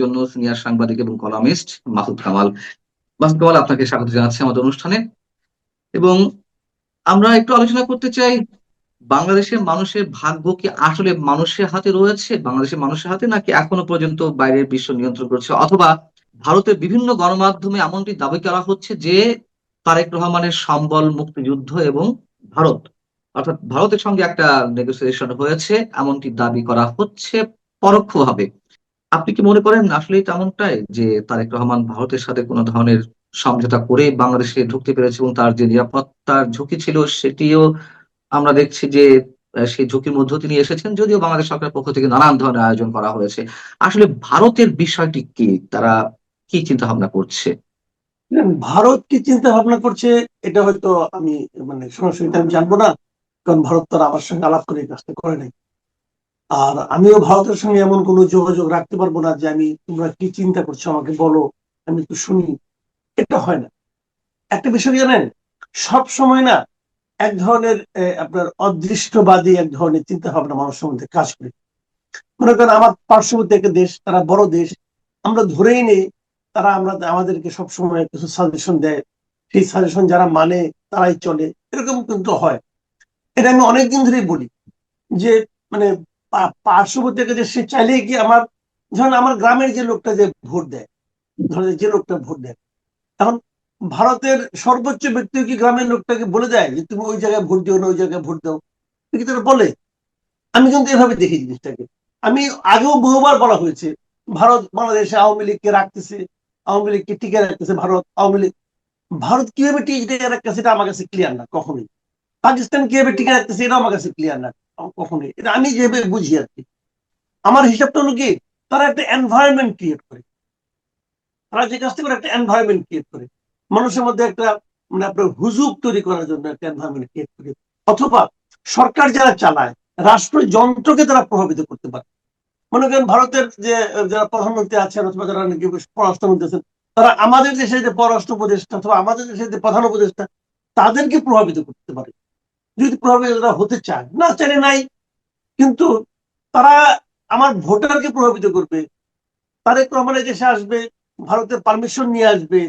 জন্য সিনিয়র সাংবাদিক এবং কলামিস্ট মাসুদ কামাল। মাসুদ কামাল, আপনাকে স্বাগত জানাচ্ছি আমাদের অনুষ্ঠানে। এবং আমরা একটু আলোচনা করতে চাই, বাংলাদেশের মানুষের ভাগ্য কি আসলে মানুষের হাতে রয়েছে, বাংলাদেশের মানুষের হাতে, নাকি এখনো পর্যন্ত বাইরের বিশ্ব নিয়ন্ত্রণ করছে? অথবা ভারতের বিভিন্ন গণমাধ্যমে এমনটি দাবি করা হচ্ছে যে তারেক রহমানের সম্বল মুক্তিযুদ্ধ এবং ভারত, অর্থাৎ ভারতের সঙ্গে একটা নেগোসিয়েশন হয়েছে, এমনটি দাবি করা হচ্ছে পরোক্ষভাবে। আপনি কি মনে করেন আসলে তেমনটাই, যে তারেক রহমান ভারতের সাথে কোনো ধরনের সমঝোতা করে বাংলাদেশে ঢুকতে পেরেছে এবং তার যে নিরাপত্তার ঝুঁকি ছিল সেটিও আমরা দেখছি যে সেই ঝুঁকির মধ্যে তিনি এসেছেন, যদিও বাংলাদেশ সরকারের পক্ষ থেকে নানান ধরনের আয়োজন করা হয়েছে। আসলে ভারতের বিষয়টি কি, তারা কি চিন্তা ভাবনা করছে? ভারত কি চিন্তা ভাবনা করছে এটা হয়তো আমি সরাসরি আমি জানবো না, কারণ ভারত তারা আমার সঙ্গে আলাপ করে এই কাজটা করে নাই। আর আমিও ভারতের সঙ্গে এমন কোনো যোগাযোগ রাখতে পারবো না যে আমি তোমরা কি চিন্তা করছো আমাকে বলো, আমি একটু শুনি। এটা হয় না। একটা বিষয় জানেন, সব সময় না এক ধরনের আপনার অদৃষ্টবাদী এক ধরনের চিন্তা ভাবনা মানুষের মধ্যে কাজ করে। মনে করেন আমার পার্শ্ববর্তী একটা দেশ, তারা বড় দেশ, আমরা ধরেই নেই তারা আমাদেরকে সবসময় কিছু সাজেশন দেয়, সেই সাজেশন যারা মানে তারাই চলে, এরকম কিন্তু হয়। এটা আমি অনেকদিন ধরেই বলি যে মানে পার্শ্ববর্তী একটা দেশ সে চাইলেই কি ধরেন আমার গ্রামের যে লোকটা যে ভোট দেয়, ধরেন যে লোকটা ভোট দেয়, এখন ভারতের সর্বোচ্চ ব্যক্তি কি গ্রামের লোকটাকে বলে দেয় যে তুমি ওই জায়গায় ভোট দিও না, ওই জায়গায় ভোট দাও? কি তারা বলে? আমি কিন্তু এভাবে দেখি জিনিসটাকে। আমি আগেও বহুবার বলা হয়েছে ভারত বাংলাদেশে আওয়ামী লীগকে রাখতেছে, আওয়ামী লীগকে টিকে রাখতেছে ভারত। ভারত কিভাবে টিকে রাখতেছে এটা আমার কাছে ক্লিয়ার না কখনোই। পাকিস্তান কিভাবে টিকে রাখতেছে এটা আমার কাছে ক্লিয়ার না কখনোই। এটা আমি যেভাবে বুঝি আর কি, আমার হিসাবটা হলো কি, তারা একটা এনভায়রনমেন্ট ক্রিয়েট করে। তারা যে কাজটা করে একটা এনভায়রনমেন্ট ক্রিয়েট করে, মানুষের মধ্যে একটা আপনার হুজুগ তৈরি করার জন্য একটা এনভায়রনমেন্ট ক্রিয়েট করে। অথবা সরকার যারা চালায়, রাষ্ট্রযন্ত্রকে তারা প্রভাবিত করতে পারে। মনে করেন ভারতের যে যারা প্রধানমন্ত্রী আছেন অথবা যারা নাকি পররাষ্ট্রমন্ত্রী আছেন, তারা আমাদের দেশের যে পররাষ্ট্র উপদেষ্টা অথবা আমাদের দেশের যে প্রধান উপদেষ্টা, তাদেরকে প্রভাবিত করতে পারে। যদি প্রভাবিত হতে চায়, না চাইলে নাই। কিন্তু তারা আমার ভোটারকে প্রভাবিত করবে, তারেক রহমানের দেশে আসবে, ভারতের পারমিশন নিয়ে আসবে।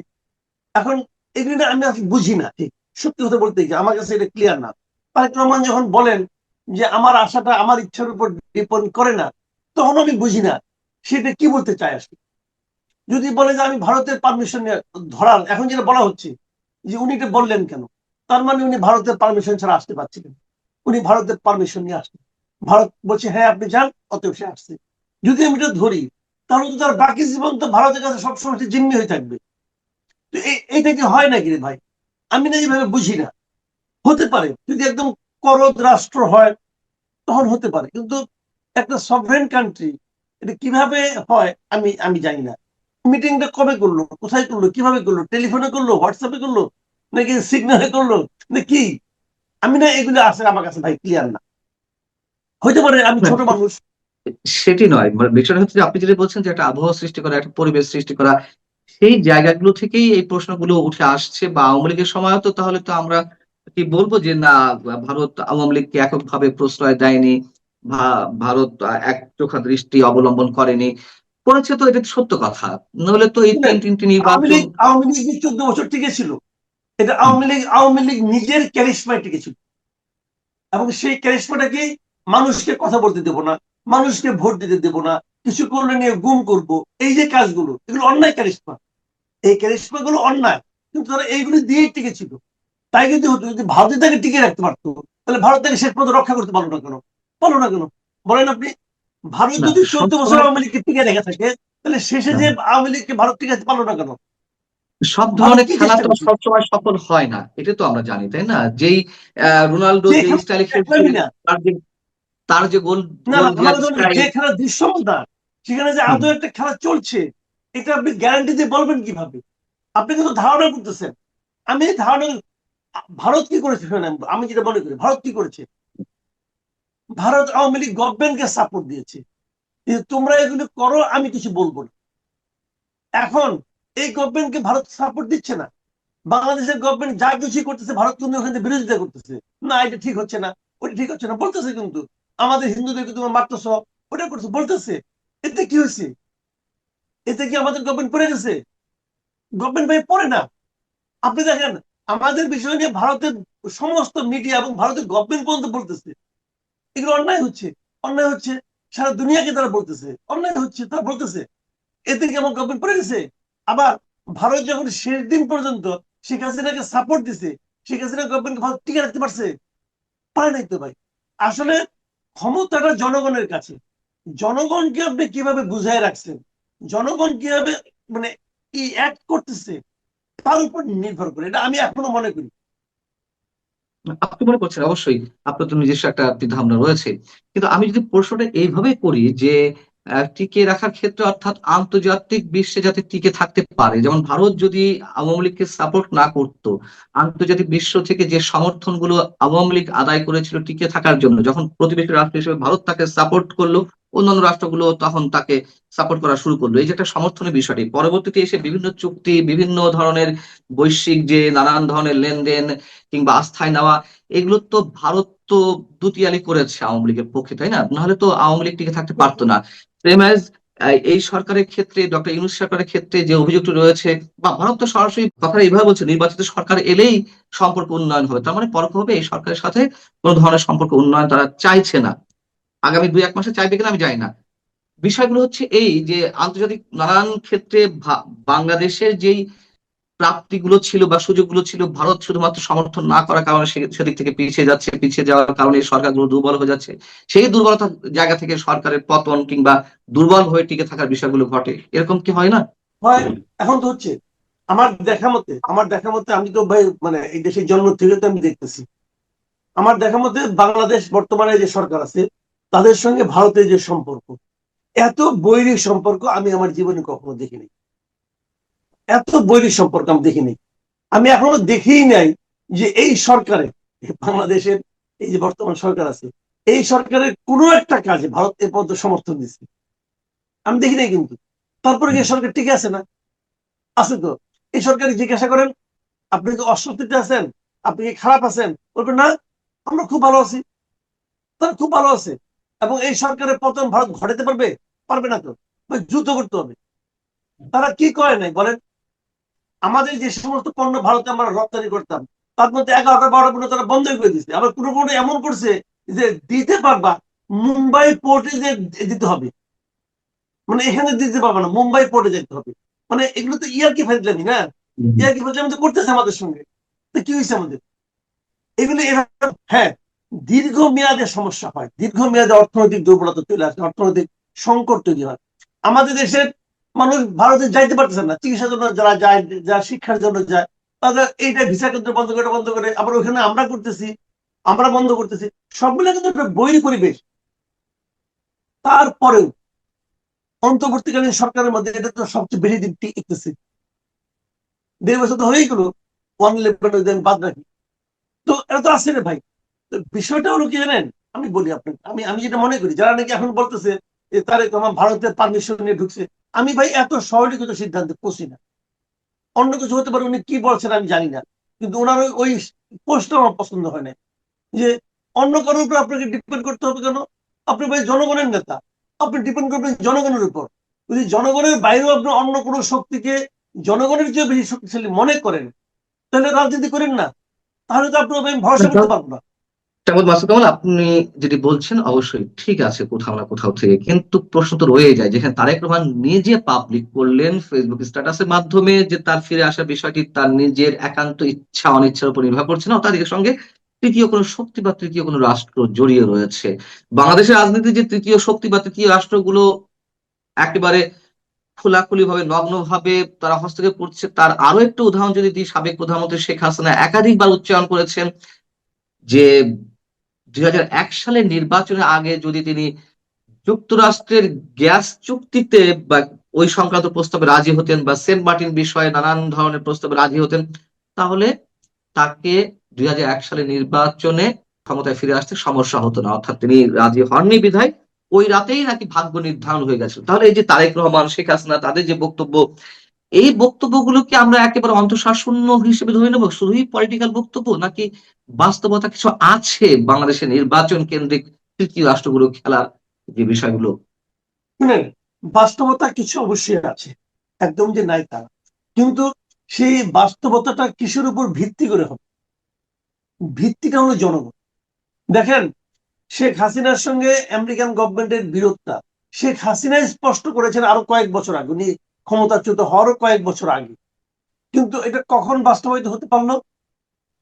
এখন এগুলো আমি বুঝি না ঠিক, সত্যি কথা বলতে গিয়ে আমার কাছে এটা ক্লিয়ার না। তারেক রহমান যখন বলেন যে আমার আশাটা আমার ইচ্ছার উপর ডিপেন্ড করে না, তখন আমি বুঝি না সেটা কি বলতে চায় আসলে। যদি বলে যে আমি ভারতের পারমিশন নিয়ে ধরার, এখন যেটা বলা হচ্ছে যে উনি এটা বললেন কেন, তার মানে উনি ভারতের পারমিশন ছাড়া আসতে পারছিলেন, উনি ভারতের পারমিশন নিয়ে আসলেন। ভারত বলছে হ্যাঁ আপনি যান, অতএব সে আসছে। যদি আমি এটা ধরি, তাহলে তো তার বাকি জীবন তো ভারতের কাছে সবসময় জিম্মি হয়ে থাকবে। তো এইটা কি হয় নাকি রে ভাই? আমি না এইভাবে বুঝি না। হতে পারে যদি একদম করদ রাষ্ট্র হয় তখন হতে পারে, কিন্তু একটা সভরেন কান্ট্রি এটা কিভাবে হয় আমি আমি জানি না। মিটিংটা কবে করলো, কোথায় করলো, কিভাবে করলো, টেলিফোনে করলো, হোয়াটসঅ্যাপে করলো, নাকি সিগনালে করলো, নাকি? আমি না এগুলো আছে আমার কাছে ভাই ক্লিয়ার না। হইতে পারে আমি না, ছোট মানুষ। সেটি নয়, বিষয়টা হচ্ছে যে আপনি যেটা বলছেন যে একটা আবহাওয়া সৃষ্টি করা, একটা পরিবেশ সৃষ্টি করা, সেই জায়গাগুলো থেকেই এই প্রশ্নগুলো উঠে আসছে। বা আওয়ামী লীগের সময় তো তাহলে তো আমরা কি বলবো যে না, ভারত আওয়ামী লীগকে এককভাবে প্রশ্রয় দেয়নি, ভারত একচোখা দৃষ্টি অবলম্বন করেনি, করেছে তো, এটা তো সত্য কথা। নাহলে তো এই তিনটি নির্বাচন। আওয়ামী লীগ 14 বছর টিকে ছিল। এটা আওয়ামী লীগ নিজের ক্যারিশমায় টিকে ছিল, এবং সেই ক্যারিশমাটাকে মানুষকে কথা বলতে দেবো না, মানুষকে ভোট দিতে দেবো না, কিছু করলে নিয়ে গুম করব, এই যে কাজগুলো, এগুলো অন্যায় ক্যারিশমা। এই ক্যারিশমা গুলো অন্যায়, কিন্তু তারা এইগুলো দিয়েই টিকে ছিল। তাই কিন্তু হতো, যদি ভারত তাকে টিকে রাখতে পারতো, তাহলে ভারত তাকে শেষ পর্যন্ত রক্ষা করতে পারলো না কেন? পারলো না কেন বলেন আপনি? ভারত না, যদি 14 বছর সবসময় আওয়ামী লীগকে টিকে রেখে থাকে, তাহলে শেষে যে আওয়ামী লীগকে ভারত টিকে রাখতে পারলো না কেন? সব ভারত ধরনের কি খেলা চেষ্টা তো করছে? সবসময় সফল হয় না, এটা তো আমরা জানি, তাই না? যেই রোনালদো যে যে খেলা স্টাইলে খেলছে, দেখলামই না। তার যে তার যে গোল না গোল না, আমার দেওয়ার কথা হলো স্টাইল। যে খেলার দৃশ্যমান, সেখানে যে আদৌ একটা খেলা চলছে, এটা আপনি গ্যারান্টি দিয়ে বলবেন কিভাবে? আপনি কিন্তু ধারণা করতেছেন। আমি ধারণা, ভারত কি করেছে শোনেন, আমি যেটা মনে করি ভারত কি করেছে, ভারত আওয়ামী লীগ গভর্নমেন্টকে সাপোর্ট দিয়েছে যে তোমরা এগুলো করো, আমি কিছু বলবো না। এখন এই গভর্নমেন্টকে ভারত সাপোর্ট দিচ্ছে না, বাংলাদেশের গভর্নমেন্ট যা কিছুই করতেছে ভারত কিন্তু ওখানে বিরোধিতা করতেছে, না এটা ঠিক হচ্ছে না, ওটা ঠিক হচ্ছে না বলতেছে। কিন্তু আমাদের হিন্দুদেরকে তোমরা মারতেছ, ওটা করছো বলতেছে। এতে কি হয়েছে? এতে কি আমাদের গভর্নমেন্ট পড়ে গেছে? গভর্নমেন্ট ভাই পড়ে না। আপনি দেখেন আমাদের বিষয় নিয়ে ভারতের সমস্ত মিডিয়া এবং ভারতের গভর্নমেন্ট পর্যন্ত বলতেছে এগুলো অন্যায় হচ্ছে, অন্যায় হচ্ছে। সারা দুনিয়াকে তারা বলতেছে অন্যায় হচ্ছে, তারা বলতেছে। এতে কি আমার গভর্নমেন্ট পড়ে গেছে? আবার ভারত যখন শেষ দিন পর্যন্ত শেখ হাসিনাকে সাপোর্ট দিছে, শেখ হাসিনা গভর্নমেন্ট ভারত টিকে রাখতে পারছে? পারে নাই তো ভাই। আসলে ক্ষমতাটা জনগণের কাছে। জনগণকে আপনি কিভাবে বুঝায় রাখছেন, জনগণ কিভাবে মানে কি অ্যাক্ট করতেছে তার উপর নির্ভর করে, এটা আমি এখনো মনে করি। আপনি মনে করছেন অবশ্যই আপনার তো নিজস্ব একটা চিন্তা ভাবনা রয়েছে, কিন্তু আমি যদি প্রশ্নটা এইভাবে করি যে টিকে রাখার ক্ষেত্রে অর্থাৎ আন্তর্জাতিক বিশ্বে যাতে টিকে থাকতে পারে, যেমন ভারত যদি আওয়ামী লীগকে সাপোর্ট না করতো, আন্তর্জাতিক বিশ্ব থেকে যে সমর্থন গুলো আওয়ামী লীগ আদায় করেছিল টিকে থাকার জন্য, যখন প্রতিবেশী রাষ্ট্র হিসেবে ভারত তাকে সাপোর্ট করলো, অন্যান্য রাষ্ট্রগুলো তখন তাকে সাপোর্ট করা শুরু করলো। এই যে একটা সমর্থনের বিষয়টি পরবর্তীতে এসে বিভিন্ন চুক্তি, বিভিন্ন ধরনের বৈশ্বিক যে নানান ধরনের লেনদেন কিংবা আস্থায় নেওয়া, এগুলো তো ভারত তো দুতিয়ালি করেছে আওয়ামী লীগের পক্ষে, তাই না? নাহলে তো আওয়ামী লীগ টিকে থাকতে পারতো না। সেম অ্যাজ এই সরকারের ক্ষেত্রে, ডক্টর ইউনূস সরকারের ক্ষেত্রে যে অভিযোগটি রয়েছে, বা ভারত তো সরাসরি কথা এইভাবে বলছে নির্বাচিত সরকার এলেই সম্পর্ক উন্নয়ন হবে, তার মানে পরোক্ষভাবে এই সরকারের সাথে কোনো ধরনের সম্পর্ক উন্নয়ন তারা চাইছে না। আগামী 2-1 মাসে চাইবে কিনা আমি জানি না। বিষয়গুলো হচ্ছে এই যে আন্তর্জাতিক নানান ক্ষেত্রে বাংলাদেশের যেই প্রাপ্তিগুলো ছিল বা সুযোগগুলো ছিল, ভারত শুধুমাত্র সমর্থন না করার কারণে সেদিক থেকে পিছিয়ে যাচ্ছে, পিছিয়ে যাওয়ার কারণে এই সরকারগুলো দুর্বল হয়ে যাচ্ছে। সেই দুর্বলতার জায়গা থেকে সরকারের পতন কিংবা দুর্বল হয়ে টিকে থাকার বিষয়গুলো ঘটে, এরকম কি হয় না? হয়, এখন তো হচ্ছে। আমার দেখা মতে আমি তো ভাই মানে এই দেশের জন্ম থেকে তো আমি দেখতেছি। আমার দেখা মতে বাংলাদেশ বর্তমানে যে সরকার আছে তাদের সঙ্গে ভারতের যে সম্পর্ক, এত বৈরী সম্পর্ক আমি আমার জীবনে কখনো দেখিনি। এত বৈরী সম্পর্ক আমি দেখিনি। আমি এখনো দেখিই নাই যে এই সরকারে, বাংলাদেশের এই যে বর্তমান সরকার আছে, এই সরকারের কোনো একটা কাজে ভারত এ পর্যন্ত সমর্থন দিচ্ছে আমি দেখি নাই কিন্তু। তারপরে কি সরকার টিকে আছে না? আছে তো। এই সরকারকে জিজ্ঞাসা করেন আপনি কি অস্বস্তিতে আছেন, আপনি কি খারাপ আছেন, বলবেন না আমরা খুব ভালো আছি। তারা খুব ভালো আছে। এবং এই সরকারের পতন ভারত ঘটাতে পারবে? পারবে না তো। যুদ্ধ করতে হবে। তারা কি করে নাই বলেন? আমাদের যে সমস্ত পণ্য ভারতে আমরা রপ্তানি করতাম তার মধ্যে 11টা 12টা পণ্য তারা বন্ধ করে দিচ্ছে। আবার কোনো কোনো এমন করছে যে দিতে পারবা মুম্বাই পোর্টে যে দিতে হবে, মানে এখানে দিতে পারবে না, মুম্বাই পোর্টে যেতে হবে। মানে এগুলো তো ইয়ার্কি ফাজলামি না? ইয়ার্কি ফাজলামি তো করতেছে আমাদের সঙ্গে। তো কি হয়েছে আমাদের? এগুলো হ্যাঁ, দীর্ঘমেয়াদে সমস্যা হয়, দীর্ঘমেয়াদে অর্থনৈতিক দুর্বলতা চলে আসে, অর্থনৈতিক সংকট তৈরি হয়। আমাদের দেশের মানুষ ভারতে যাইতে পারতেছে না, চিকিৎসার জন্য যারা যায়, যারা শিক্ষার জন্য যায়, তাদের এইটা ভিসা কেন্দ্র বন্ধ করে আবার ওখানে আমরা করতেছি, আমরা বন্ধ করতেছি। সবগুলো কিন্তু একটা বৈরী পরিবেশ। তারপরেও অন্তর্বর্তীকালীন সরকারের মধ্যে এটা তো সবচেয়ে বেশি দিন টিকতেছে। 1.5 বছর তো হয়েই গেল, 111 বাদ রাখি। তো এটা তো আসছে রে ভাই। তো বিষয়টা হলো কি জানেন, আমি বলি আপনাকে, আমি আমি যেটা মনে করি, যারা নাকি এখন বলতেছে যে তারেক রহমান ভারতের পারমিশন নিয়ে ঢুকছে, আমি ভাই এত সরলীকৃত সিদ্ধান্তে পৌঁছি না। অন্য কিছু হতে পারে, উনি কি বলছেন আমি জানি না, কিন্তু ওনার ওই পোস্টটা আমার পছন্দ হয় না। যে অন্য কারোর উপর আপনাকে ডিপেন্ড করতে হবে কেন? আপনি ভাই জনগণের নেতা, আপনি ডিপেন্ড করবেন জনগণের উপর। যদি জনগণের বাইরেও আপনি অন্য কোনো শক্তিকে জনগণের চেয়ে বেশি শক্তিশালী মনে করেন, তাহলে রাজনীতি করেন না। তাহলে তো আপনার আমি ভরসা করতে পারবো না। তাহলে মাসুদ কামাল, আপনি যেটি বলছেন অবশ্যই ঠিক আছে কোথাও না কোথাও থেকে, কিন্তু প্রশ্ন তো রয়ে যায়, যেখানে তারেক রহমান নিজে পাবলিক করলেন ফেসবুক স্ট্যাটাসের মাধ্যমে যে তার ফিরে আসার বিষয়টি তার নিজের একান্ত ইচ্ছা অনিচ্ছার উপর নির্ভর করছে না, তার সঙ্গে তৃতীয় কোনো শক্তি বা তৃতীয় কোনো রাষ্ট্র জড়িয়ে রয়েছে। বাংলাদেশের রাজনীতি যে তৃতীয় শক্তি বা তৃতীয় রাষ্ট্রগুলো একেবারে খোলাখুলি ভাবে, নগ্ন ভাবে তারা হস্তক্ষেপ করছে, তার আরো একটা উদাহরণ যদি দিই, সাবেক প্রধানমন্ত্রী শেখ হাসিনা একাধিকবার উচ্চারণ করেছেন যে 2001 সালের নির্বাচনের আগে যদি তিনি যুক্তরাষ্ট্রের গ্যাস চুক্তিতে বা ওই সংক্রান্ত প্রস্তাবে রাজি হতেন, বা সেন্ট মার্টিন বিষয়ে নানান ধরনের প্রস্তাবে রাজি হতেন, তাহলে তাকে 2001 সালের নির্বাচনে ক্ষমতায় ফিরে আসতে সমস্যা হতো না। অর্থাৎ তিনি রাজি হননি বিধায় ওই রাতেই নাকি ভাগ্য নির্ধারণ হয়ে গেছে। তাহলে এই যে তারেক রহমান, শেখ হাসিনা, তাদের যে বক্তব্য, এই বক্তব্যগুলোকে আমরা একেবারে অন্তঃসারশূন্য হিসেবে ধরে নেবো, শুধুই পলিটিক্যাল বক্তব্য, নাকি বাস্তবতা কিছু আছে বাংলাদেশের নির্বাচন কেন্দ্রিক তৃতীয় রাষ্ট্রগুলো খেলার যে বিষয়গুলো? শুনেন, বাস্তবতা কিছু অবশ্যই আছে, একদম যে নাই তা, কিন্তু সেই বাস্তবতাটা কিসের উপর ভিত্তি করে হবে? ভিত্তিটা হলো জনগণ। দেখেন, শেখ হাসিনার সঙ্গে আমেরিকান গভর্নমেন্টের বিরোধটা শেখ হাসিনা স্পষ্ট করেছেন আরো কয়েক বছর আগে, উনি ক্ষমতাচ্যুত হওয়ারও কয়েক বছর আগে। কিন্তু এটা কখন বাস্তবায়িত হতে পারলো?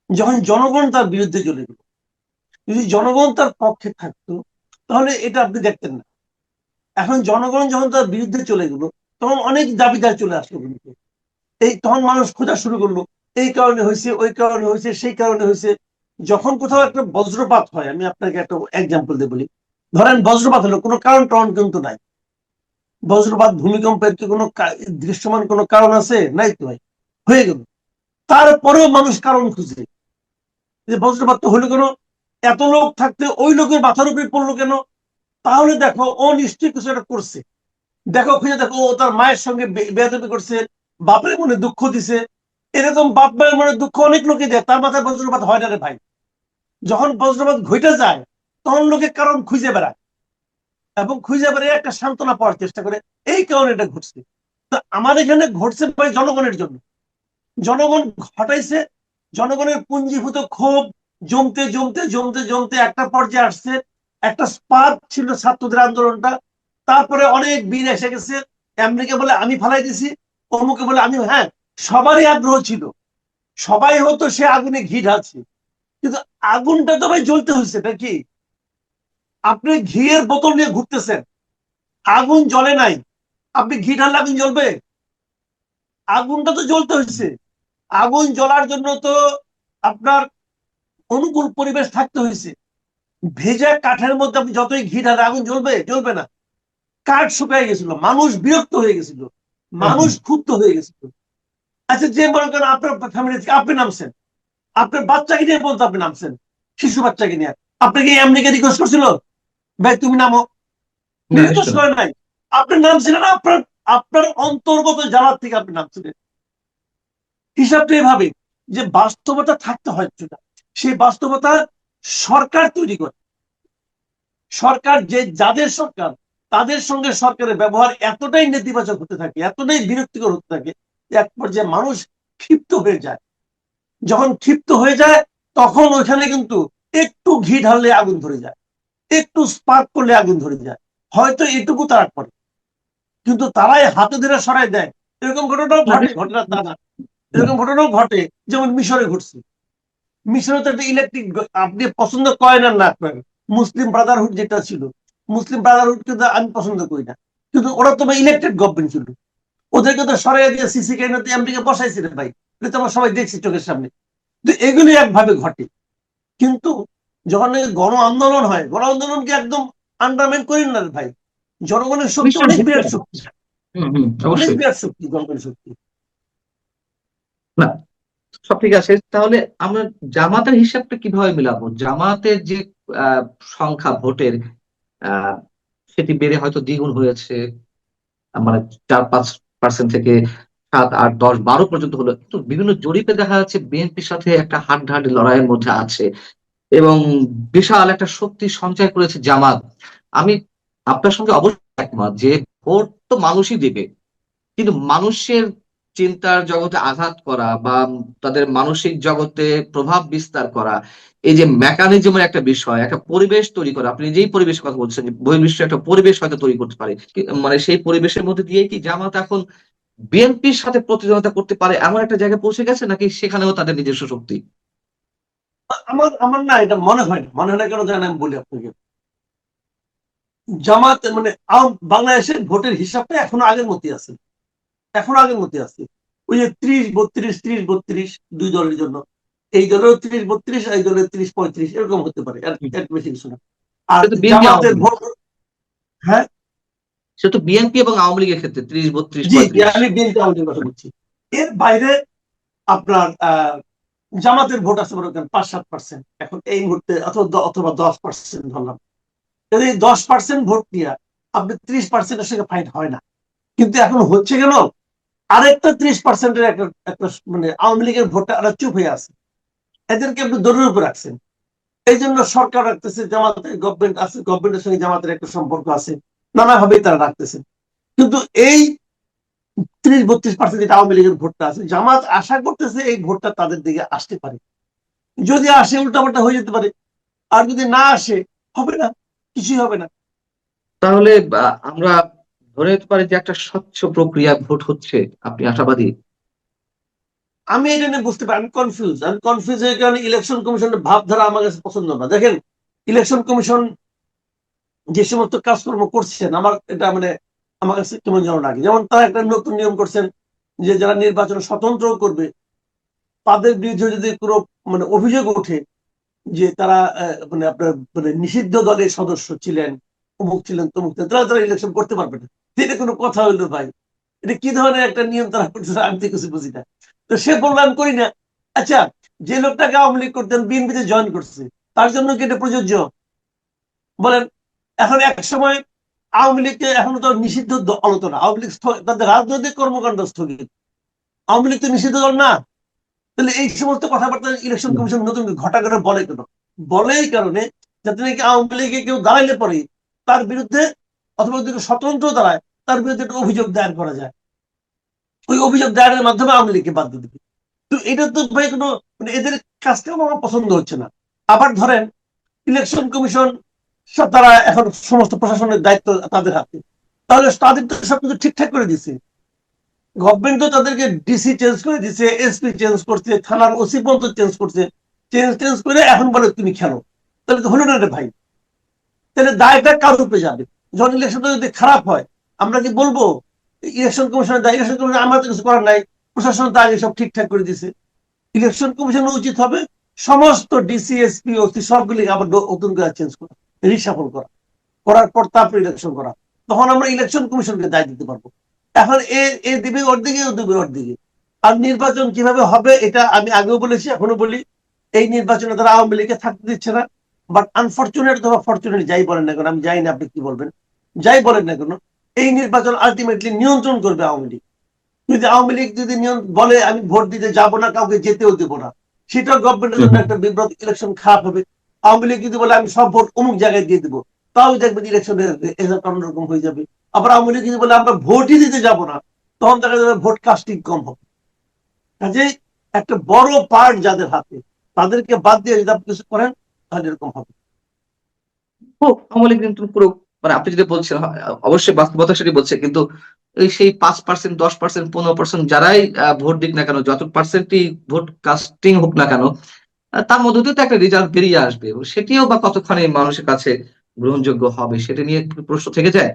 যখন জনগণ তার বিরুদ্ধে চলে গেল। যদি জনগণ তার পক্ষে থাকতো তাহলে এটা আপনি দেখতেন না। এখন জনগণ যখন তার বিরুদ্ধে চলে গেল, তখন অনেক দাবিদার চলে আসলো কিন্তু। তখন মানুষ খোঁজা শুরু করলো, এই কারণে হয়েছে, ওই কারণে হয়েছে, সেই কারণে হয়েছে। যখন কোথাও একটা বজ্রপাত হয়, আমি আপনাকে একটা এক্সাম্পল দিয়ে বলি। ধরেন বজ্রপাত হলো, কোনো কারণ টারণ কিন্তু নাই। বজ্রপাত ভূমিকম্পের কি কোনো দৃশ্যমান কোনো কারণ আছে? নাই তো ভাই, হয়ে গেল। তারপরেও মানুষ কারণ খুঁজে, যে বজ্রপাত তো হলো কেন, এত লোক থাকতে ওই লোকের মাথার উপরে পড়লো কেন? তাহলে দেখো ও নিশ্চয়ই কিছু একটা করছে। দেখো, খুঁজে দেখো, ও তার মায়ের সঙ্গে বেয়াদবি করছে, বাপের মনে দুঃখ দিছে। এরকম বাপ মায়ের মনে দুঃখ অনেক লোকে দেয়, তার মাথায় বজ্রপাত হয় না রে ভাই। যখন বজ্রপাত ঘটে যায়, তখন লোকে কারণ খুঁজে বেড়ায়, এবং খুঁজে বেড়ে একটা সান্ত্বনা পাওয়ার চেষ্টা করে, এই কারণে এটা ঘটছে। তো আমার এখানে ঘটছে ভাই জনগণের জন্য। জনগণ ঘটাইছে, জনগণের পুঞ্জীভূত ক্ষোভ জমতে জমতে জমতে জমতে একটা পর্যায়ে আসছে। একটা স্পার্ক ছিল ছাত্রদের আন্দোলনটা। তারপরে অনেক বীর এসে গেছে, আমেরিকা বলে আমি ফালাই দিছি, অমুকে বলে আমি, হ্যাঁ, সবারই আগ্রহ ছিল, সবাই হতো সে আগুনে ঘি ঢালছে। কিন্তু আগুনটা তো ভাই জ্বলতে হয়েছে নাকি? আপনি ঘিয়ের বোতল নিয়ে ঘুরতেছেন, আগুন জ্বলে নাই, আপনি ঘি ঢাললে আগুন জ্বলবে? আগুনটা তো জ্বলতে হয়েছে। আগুন জ্বলার জন্য তো আপনার অনুকূল পরিবেশ থাকতে হয়েছে। ভেজা কাঠের মধ্যে আপনি যতই ঘি ঢালে আগুন জ্বলবে? জ্বলবে না। কাঠ শুকায় গেছিল, মানুষ বিরক্ত হয়ে গেছিল, হুম, মানুষ হুম। ক্ষুব্ধ হয়ে গেছিল। আচ্ছা, যে মনে করেন আপনার ফ্যামিলি থেকে আপনি নামছেন, আপনার বাচ্চাকে নিয়ে বলতে আপনি নামছেন, শিশু বাচ্চাকে নিয়ে, আপনাকে আমেরিকা রিকোয়েস্ট করছিল, ভাই তুমি নামো? না, রিকোয়েস্ট নিশ্চয় না। করে নাই, আপনি নামছিলেন আপনার আপনার অন্তর্গত জ্বালার থেকে আপনি নামছিলেন। হিসাবটা এভাবে, যে বাস্তবতা থাকতে হয় কিছুটা, সেই বাস্তবতা সরকার তৈরি করে। সরকার, যে যাদের সরকার, তাদের সঙ্গে সরকারের ব্যবহার এতটাই নেতিবাচক হতে থাকে, এতটাই বিরক্তিকর হতে থাকে, এক পর্যায়ে মানুষ ক্ষিপ্ত হয়ে যায়। যখন ক্ষিপ্ত হয়ে যায়, তখন ওইখানে কিন্তু একটু ঘি ঢাললে আগুন ধরে যায়, একটু স্পার্ক করলে আগুন ধরে যায়। হয়তো এটুকু তারা করে, কিন্তু তারাই হাতে ধরে সরাই দেয়। এরকম ঘটনাও না, ঘটে, নিশ্চয়। ঘটনা তা না। হুম। এরকম ঘটনাও ঘটে, যেমন মিশরে ঘটছে। মিশরে তো একটা ইলেকট্রিক, আপনি পছন্দ করেন আর না করেন, মুসলিম ব্রাদারহুড যেটা ছিল, মুসলিম ব্রাদারহুড কিন্তু আমি পছন্দ করি না, কিন্তু ওরা তো ইলেকটেড গভর্নমেন্ট ছিল। ওদেরকে তো সরাই দিয়ে সিসি ক্যামেরাতে আমেরিকা বসাইছিলেন ভাই, এটা তো আমরা সবাই দেখছি চোখের সামনে। তো এগুলি একভাবে ঘটে। কিন্তু যখন এই গণ আন্দোলন হয়, গণ আন্দোলনকে একদম আন্ডারমাইন করেন না রে ভাই। জনগণের শক্তি নিশ্চয় অনেক নিশ্চয় বিরাট না। শক্তি, হুম, হুম, অনেক অবশ্যই। বিরাট শক্তি জনগণের শক্তি। না, সব ঠিক আছে, তাহলে আমরা জামাতের হিসাবটা কিভাবে মিলাবো? জামাতের যে আহ, সংখ্যা ভোটের, আহ, সেটি বেড়ে হয়তো দ্বিগুণ হয়েছে, মানে 4-5% থেকে 7-8-10-12 পর্যন্ত হলো, কিন্তু বিভিন্ন জরিপে দেখা যাচ্ছে বিএনপির সাথে একটা হাড্ডাহাড্ডি লড়াইয়ের মধ্যে আছে, এবং বিশাল একটা শক্তি সঞ্চয় করেছে জামাত। আমি আপনার সঙ্গে অবশ্যই একমত যে ভোট তো মানুষই দেবে, কিন্তু মানুষের চিন্তার জগতে আঘাত করা বা তাদের মানসিক জগতে প্রভাব বিস্তার করা, এই যে মেকানিজমের একটা বিষয়, একটা পরিবেশ তৈরি করা, আপনি যেই পরিবেশের কথা বলছেন, যে বহির্বিশ্ব একটা পরিবেশ হয়তো তৈরি করতে পারে, মানে সেই পরিবেশের মধ্যে দিয়ে কি জামাত এখন বিএনপির সাথে প্রতিদ্বন্দ্বিতা করতে পারে এমন একটা জায়গায় পৌঁছে গেছে, নাকি সেখানেও তাদের নিজস্ব শক্তি? আমার আমার না এটা মনে হয় না, মনে হয় না কেন জানেন, আমি বলি আপনাকে। জামাত বাংলাদেশের ভোটের হিসাবটা এখনো আগের মতই আছে, এখনো আগের মতই আছে। ওই যে 30-32, 30-32 দুই দলের জন্য, এই দলের 30-32, এই দলের 30-35, এরকম হতে পারে, এর বেশি কিছু না। আর সে তো বিএনপি জামাতের আওয়ামী লীগ, ভোট, হ্যাঁ, সে তো বিএনপি এবং আওয়ামী লীগের ক্ষেত্রে 30, 32, জি জি, 35। আমি বিএনপি আওয়ামী কথা বলছি। এর বাইরে আপনার জামাতের ভোট আছে মনে করেন 5-7%, এখন এই মুহূর্তে, অথবা 10% ধরলাম। এই 10% ভোট নিয়ে আপনি 30%-এর সঙ্গে ফাইট হয় না। কিন্তু এখন হচ্ছে কেন, আরেকটা 30%-এর একটা একটা আওয়ামী লীগের ভোটটা ওরা চুপ হয়ে আছে, এদেরকে আপনি দৌড়ের উপর রাখছেন। এই জন্য সরকার রাখতেছে, জামাতের গভর্নমেন্ট আছে, গভর্নমেন্টের সঙ্গে জামাতের একটা সম্পর্ক আছে, নানাভাবেই তারা রাখতেছেন। কিন্তু এই 30-32% যেটা আওয়ামী লীগের ভোটটা আছে, জামাত আশা করতেছে এই ভোটটা তাদের দিকে আসতে পারে। যদি আসে উল্টাপাল্টা হয়ে যেতে পারে, আর যদি না আসে হবে না, কিছুই হবে না। তাহলে আমরা ধরে নিতে পারি যে একটা স্বচ্ছ প্রক্রিয়া ভোট হচ্ছে, আপনি আশাবাদী? আমি এটা নিয়ে বুঝতে পারি, আমি কনফিউজ হয়ে, কারণে ইলেকশন কমিশনের ভাবধারা আমার কাছে পছন্দ না। দেখেন, ইলেকশন কমিশন যে সমস্ত কাজকর্ম করছেন, আমার এটা মানে আমার কাছে কেমন যেন লাগে। যেমন তারা একটা নতুন নিয়ম করছেন যে যারা নির্বাচন স্বতন্ত্র করবে তাদের বিরুদ্ধে যদি কোনো মানে অভিযোগ ওঠে যে তারা মানে আপনার মানে নিষিদ্ধ দলের সদস্য ছিলেন, অমুক ছিলেন, তমুক ছিলেন, তারা তারা ইলেকশন করতে পারবে না। এটা কোনো কথা হইলো ভাই? এটা কি ধরনের একটা নিয়ম তারা করছে, আমি তো কিছু বুঝি না। তো সে বললো আমি করি না। আচ্ছা, যে লোকটাকে আওয়ামী লীগ করতেন বিএনপিতে জয়েন করছে, তার জন্য কি এটা প্রযোজ্য বলেন? এখন এক সময় আওয়ামী লীগকে এখনো তো নিষিদ্ধ দল তো না, আওয়ামী লীগ তাদের রাজনৈতিক কর্মকাণ্ড স্থগিত, আওয়ামী লীগ তো নিষিদ্ধ দল না। তাহলে এই সমস্ত কথাবার্তা ইলেকশন কমিশন নতুন ঘটা করে বলে কেন? বলে এই কারণে যাতে নাকি আওয়ামী লীগে কেউ দাঁড়াইলে পরে তার বিরুদ্ধে, অথবা যদি স্বতন্ত্র দাঁড়ায় তার বিরুদ্ধে একটা অভিযোগ দায়ের করা যায়, ওই অভিযোগ দায়েরের মাধ্যমে আওয়ামী লীগকে বাদ দিয়ে দিবে। তো এটা তো ভাই কোনো মানে এদের কাজটা আমার পছন্দ হচ্ছে না। আবার ধরেন ইলেকশন কমিশন তারা এখন সমস্ত প্রশাসনের দায়িত্ব তাদের হাতে, তাহলে তাদের তো সবকিছু ঠিকঠাক করে দিচ্ছে। গভর্নমেন্ট তো তাদেরকে ডিসি চেঞ্জ করে দিচ্ছে, এসপি চেঞ্জ করছে, থানার ওসি পর্যন্ত চেঞ্জ করছে, চেঞ্জ করে এখন বলে তুমি খেলো। তাহলে তো হলো না রে ভাই। তাহলে দায়টা কার উপরে যাবে? যখন ইলেকশনটা যদি খারাপ হয়, আমরা কি বলবো ইলেকশন কমিশনের দায়? ইলেকশন কমিশন আমার তো কিছু করার নাই, প্রশাসন তো আগে সব ঠিকঠাক করে দিছে। ইলেকশন কমিশনের উচিত হবে সমস্ত ডিসি এসপি ওসি সবগুলি আবার নতুন করে চেঞ্জ করা, রিসাফল করা, করার পর তারপর ইলেকশন করা। তখন আমরা ইলেকশন কমিশনকে দায় দিতে পারবো। এখন এ দিবে ওর দিকে, ও দিবে ওর দিকে। আর নির্বাচন কিভাবে হবে এটা আমি আগেও বলেছি, এখনো বলি, এই নির্বাচনে তারা আওয়ামী লীগকে থাকতে দিচ্ছে না। বাট আনফর্চুনেট অথবা ফর্চুনেট যাই বলেন না কেন, আমি জানি না আপনি কি বলবেন, যাই বলেন না কেন, এই নির্বাচন আলটিমেটলি নিয়ন্ত্রণ করবে আওয়ামী লীগ। যদি আওয়ামী লীগ যদি বলে আমি ভোট দিতে যাব না, কাউকে যেতেও দেবো না, সেটাও গভর্নমেন্টের জন্য একটা বিব্রত, ইলেকশন খারাপ হবে। আওয়ামী লীগ যদি বলে আমি সব ভোট অমুক জায়গায় দিয়ে দেবো, তাও দেখবেন ইলেকশনের রেজাল্ট অন্যরকম হয়ে যাবে। আবার আওয়ামী লীগ যদি বলে আমরা ভোটই দিতে যাব না, তখন দেখা যাবে ভোট কাস্টিং কম হবে। কাজে একটা বড় পার্ট যাদের হাতে, তাদেরকে বাদ দিয়ে যদি আপনি কিছু করেন তাহলে এরকম হবে। আওয়ামী লীগ কিন্তু পুরো, মানে আপনি যদি বলছেন অবশ্যই বাস্তবতা সেটি বলছে, কিন্তু এই সেই 5%, 10%, 15% যারাই ভোট দিক না কেন, যত পার্সেন্টই ভোট কাস্টিং হোক না কেন, তার মধ্যে দিয়ে তো একটা রেজাল্ট বেরিয়ে আসবে, এবং সেটিও বা কতখানি মানুষের কাছে গ্রহণযোগ্য হবে সেটা নিয়ে একটু প্রশ্ন থেকে যায়।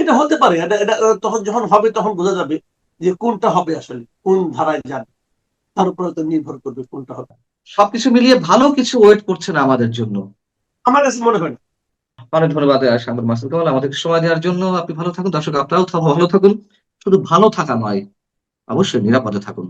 এটা হতে পারে, এটা এটা তখন যখন হবে তখন বোঝা যাবে যে কোনটা হবে, আসলে কোন ধারায় যাবে, তার উপরে তো নির্ভর করবে কোনটা হবে। সবকিছু মিলিয়ে ভালো কিছু ওয়েট করছে না আমাদের জন্য। আমার কাছে মনে হয় না। অনেক ধন্যবাদ সাংবাদিক মাসুদ কামাল, আমাদেরকে সময় দেওয়ার জন্য। আপনি ভালো থাকুন, দর্শক আপনারাও ভালো থাকুন। শুধু ভালো থাকা নয়, অবশ্যই নিরাপদে থাকুন।